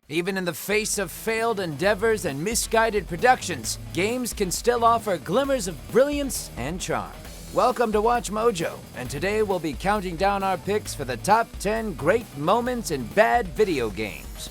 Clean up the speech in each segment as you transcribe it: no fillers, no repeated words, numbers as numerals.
Even in the face of failed endeavors and misguided productions, games can still offer glimmers of brilliance and charm. Welcome to Watch Mojo, and today we'll be counting down our picks for the top 10 great moments in bad video games.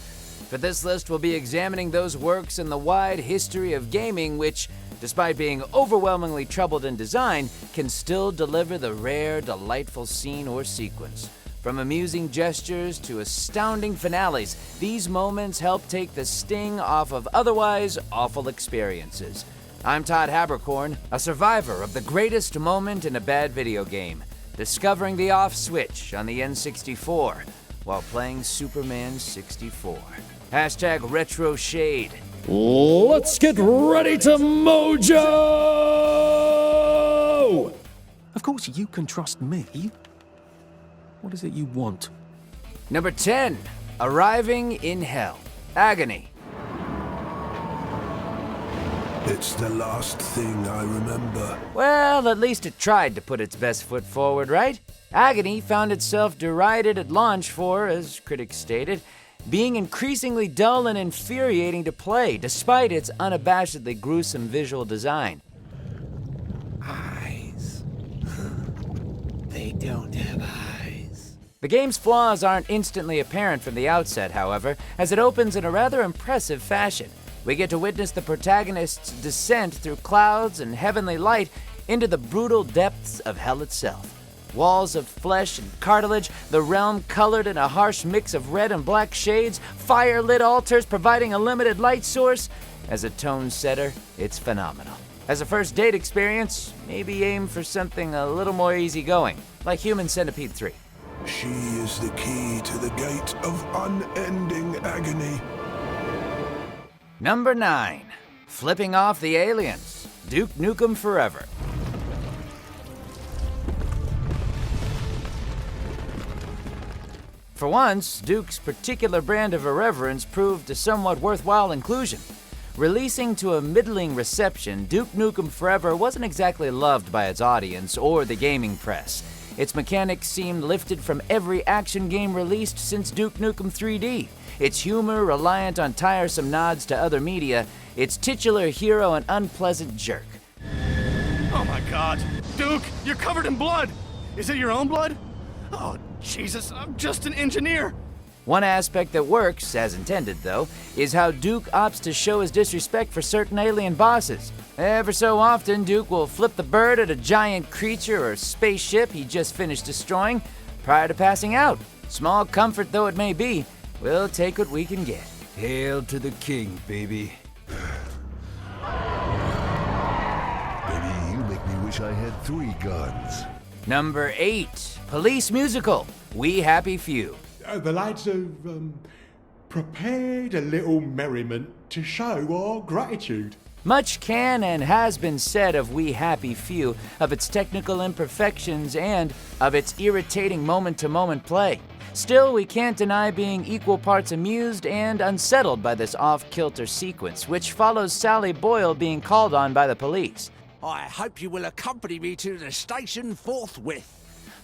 For this list, we'll be examining those works in the wide history of gaming which, despite being overwhelmingly troubled in design, can still deliver the rare, delightful scene or sequence. From amusing gestures to astounding finales, these moments help take the sting off of otherwise awful experiences. I'm Todd Habercorn, a survivor of the greatest moment in a bad video game, discovering the off switch on the N64 while playing Superman 64. Hashtag Retro Shade. Let's get ready to Mojo! Of course you can trust me. What is it you want? Number 10, Arriving in Hell. Agony. It's the last thing I remember. Well, at least it tried to put its best foot forward, right? Agony found itself derided at launch for, as critics stated, being increasingly dull and infuriating to play, despite its unabashedly gruesome visual design. Eyes. They don't have eyes. The game's flaws aren't instantly apparent from the outset, however, as it opens in a rather impressive fashion. We get to witness the protagonist's descent through clouds and heavenly light into the brutal depths of hell itself. Walls of flesh and cartilage, the realm colored in a harsh mix of red and black shades, fire-lit altars providing a limited light source. As a tone setter, it's phenomenal. As a first date experience, maybe aim for something a little more easygoing, like Human Centipede 3. She is the key to the gate of unending agony. Number 9, Flipping Off the Aliens. Duke Nukem Forever. For once, Duke's particular brand of irreverence proved a somewhat worthwhile inclusion. Releasing to a middling reception, Duke Nukem Forever wasn't exactly loved by its audience or the gaming press. Its mechanics seemed lifted from every action game released since Duke Nukem 3D. Its humor reliant on tiresome nods to other media, its titular hero an unpleasant jerk. Oh my God! Duke, you're covered in blood! Is it your own blood? Oh, Jesus, I'm just an engineer! One aspect that works, as intended though, is how Duke opts to show his disrespect for certain alien bosses. Ever so often, Duke will flip the bird at a giant creature or spaceship he just finished destroying prior to passing out. Small comfort though it may be, we'll take what we can get. Hail to the king, baby. Baby, you make me wish I had 3 guns. Number 8, Police Musical, We Happy Few. The lads have prepared a little merriment to show our gratitude. Much can and has been said of We Happy Few, of its technical imperfections and of its irritating moment-to-moment play. Still, we can't deny being equal parts amused and unsettled by this off-kilter sequence, which follows Sally Boyle being called on by the police. I hope you will accompany me to the station forthwith.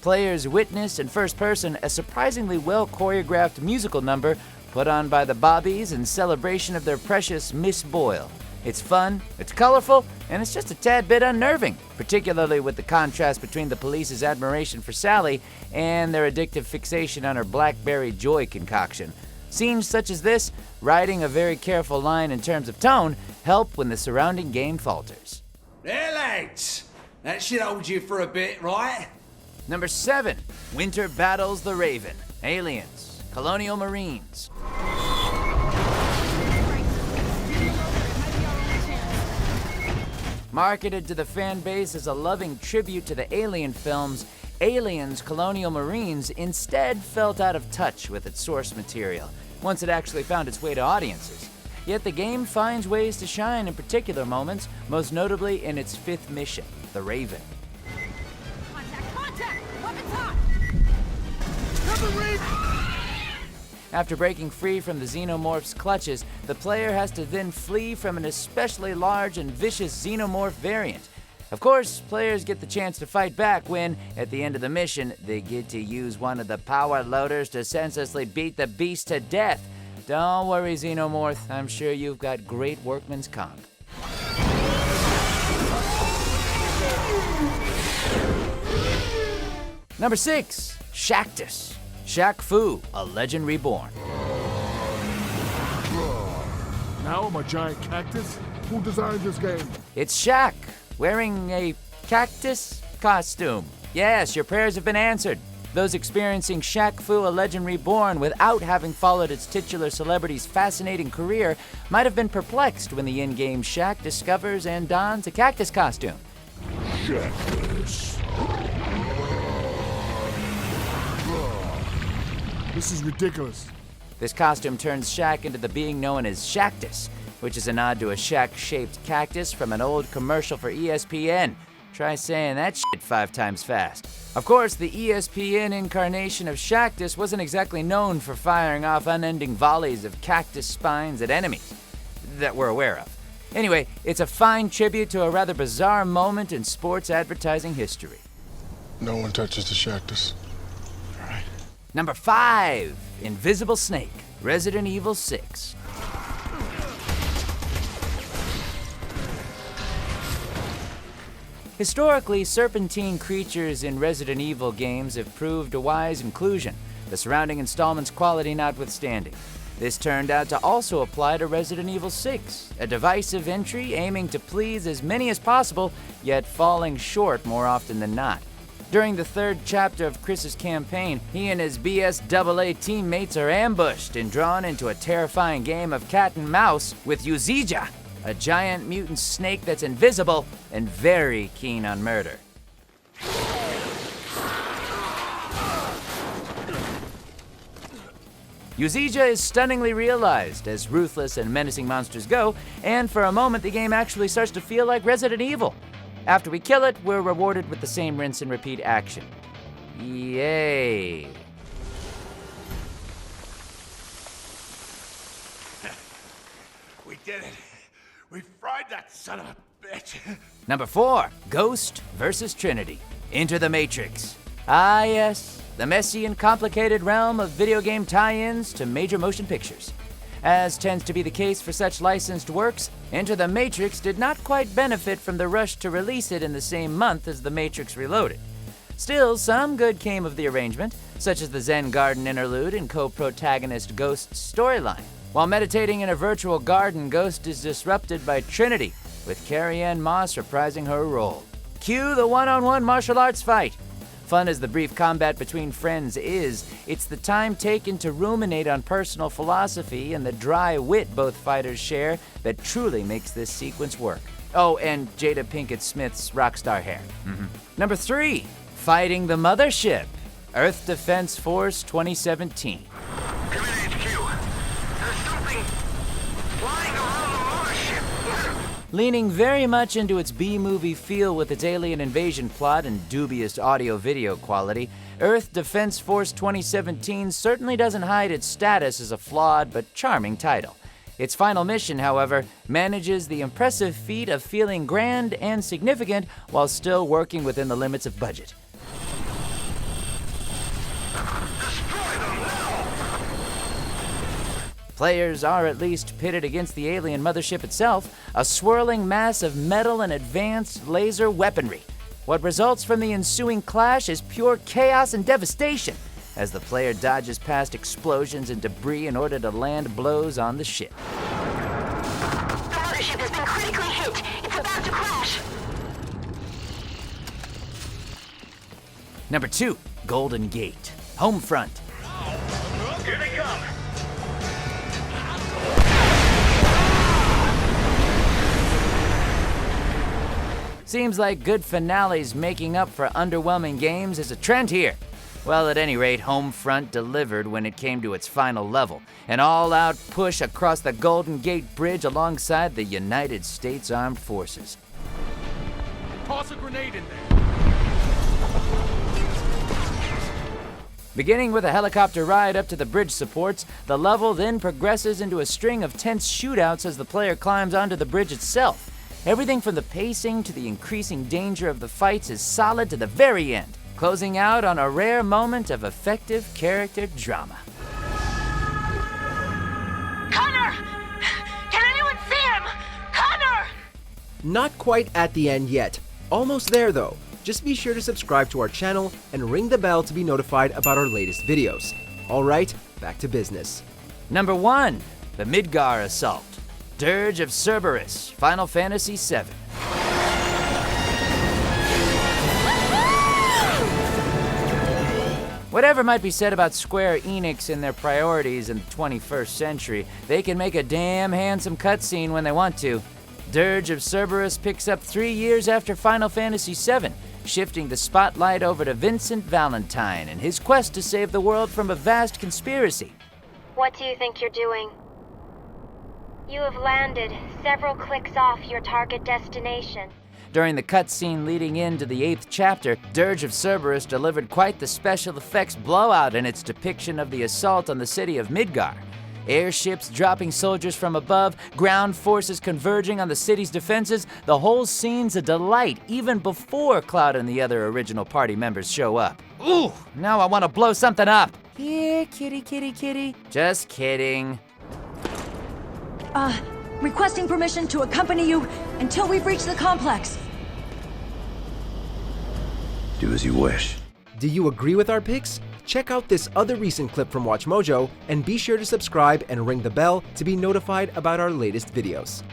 Players witness in first person a surprisingly well-choreographed musical number put on by the Bobbies in celebration of their precious Miss Boyle. It's fun, it's colorful, and it's just a tad bit unnerving, particularly with the contrast between the police's admiration for Sally and their addictive fixation on her Blackberry Joy concoction. Scenes such as this, riding a very careful line in terms of tone, help when the surrounding game falters. There, lads! That should hold you for a bit, right? Number 7, Winter Battles the Raven. Aliens, Colonial Marines. Marketed to the fan base as a loving tribute to the Alien films, Aliens, Colonial Marines instead felt out of touch with its source material once it actually found its way to audiences. Yet the game finds ways to shine in particular moments, most notably in its 5th mission, the Raven. After breaking free from the xenomorph's clutches, the player has to then flee from an especially large and vicious xenomorph variant. Of course, players get the chance to fight back when, at the end of the mission, they get to use one of the power loaders to senselessly beat the beast to death. Don't worry, Xenomorph. I'm sure you've got great workman's comp. Number 6, Shaqtiss. Shaq Fu, a legend reborn. Now I'm a giant cactus? Who designed this game? It's Shaq, wearing a cactus costume. Yes, your prayers have been answered. Those experiencing Shaq Fu, a legend reborn, without having followed its titular celebrity's fascinating career, might have been perplexed when the in-game Shaq discovers and dons a cactus costume. Shaqtiss. This is ridiculous. This costume turns Shaq into the being known as Shaqtiss, which is a nod to a Shaq-shaped cactus from an old commercial for ESPN. Try saying that shit 5 times fast. Of course, the ESPN incarnation of Shaqtiss wasn't exactly known for firing off unending volleys of cactus spines at enemies that we're aware of. Anyway, it's a fine tribute to a rather bizarre moment in sports advertising history. No one touches the Shaqtiss. Number 5, Invisible Snake, Resident Evil 6. Historically, serpentine creatures in Resident Evil games have proved a wise inclusion, the surrounding installment's quality notwithstanding. This turned out to also apply to Resident Evil 6, a divisive entry aiming to please as many as possible, yet falling short more often than not. During the 3rd chapter of Chris's campaign, he and his BSAA teammates are ambushed and drawn into a terrifying game of cat and mouse with Uzija, a giant mutant snake that's invisible and very keen on murder. Uzija is stunningly realized, as ruthless and menacing monsters go, and for a moment the game actually starts to feel like Resident Evil. After we kill it, we're rewarded with the same rinse and repeat action. Yay. We did it. We fried that son of a bitch. Number 4, Ghost vs. Trinity. Enter the Matrix. Ah yes, the messy and complicated realm of video game tie-ins to major motion pictures. As tends to be the case for such licensed works, Enter the Matrix did not quite benefit from the rush to release it in the same month as The Matrix Reloaded. Still, some good came of the arrangement, such as the Zen Garden interlude and co-protagonist Ghost's storyline. While meditating in a virtual garden, Ghost is disrupted by Trinity, with Carrie-Anne Moss reprising her role. Cue the one-on-one martial arts fight. Fun as the brief combat between friends is, it's the time taken to ruminate on personal philosophy and the dry wit both fighters share that truly makes this sequence work. Oh, and Jada Pinkett Smith's rockstar hair. Number 3, Fighting the Mothership, Earth Defense Force 2017. Leaning very much into its B-movie feel with its alien invasion plot and dubious audio-video quality, Earth Defense Force 2017 certainly doesn't hide its status as a flawed but charming title. Its final mission, however, manages the impressive feat of feeling grand and significant while still working within the limits of budget. Players are at least pitted against the alien mothership itself, a swirling mass of metal and advanced laser weaponry. What results from the ensuing clash is pure chaos and devastation, as the player dodges past explosions and debris in order to land blows on the ship. The mothership has been critically hit. It's about to crash. Number 2, Golden Gate, Homefront. Here they come. Seems like good finales making up for underwhelming games is a trend here. Well, at any rate, Homefront delivered when it came to its final level, an all-out push across the Golden Gate Bridge alongside the United States Armed Forces. Toss a grenade in there. Beginning with a helicopter ride up to the bridge supports, the level then progresses into a string of tense shootouts as the player climbs onto the bridge itself. Everything from the pacing to the increasing danger of the fights is solid to the very end, closing out on a rare moment of effective character drama. Not quite at the end yet. Almost there though. Just be sure to subscribe to our channel and ring the bell to be notified about our latest videos. Alright, back to business. Number 1. The Midgar Assault. Dirge of Cerberus, Final Fantasy VII. Whatever might be said about Square Enix and their priorities in the 21st century, they can make a damn handsome cutscene when they want to. Dirge of Cerberus picks up 3 years after Final Fantasy VII, shifting the spotlight over to Vincent Valentine and his quest to save the world from a vast conspiracy. What do you think you're doing? You have landed several clicks off your target destination. During the cutscene leading into the 8th chapter, Dirge of Cerberus delivered quite the special effects blowout in its depiction of the assault on the city of Midgar. Airships dropping soldiers from above, ground forces converging on the city's defenses, the whole scene's a delight even before Cloud and the other original party members show up. Ooh, now I want to blow something up. Here, kitty, kitty, kitty. Just kidding. Requesting permission to accompany you until we've reached the complex. Do as you wish. Do you agree with our picks? Check out this other recent clip from WatchMojo and be sure to subscribe and ring the bell to be notified about our latest videos.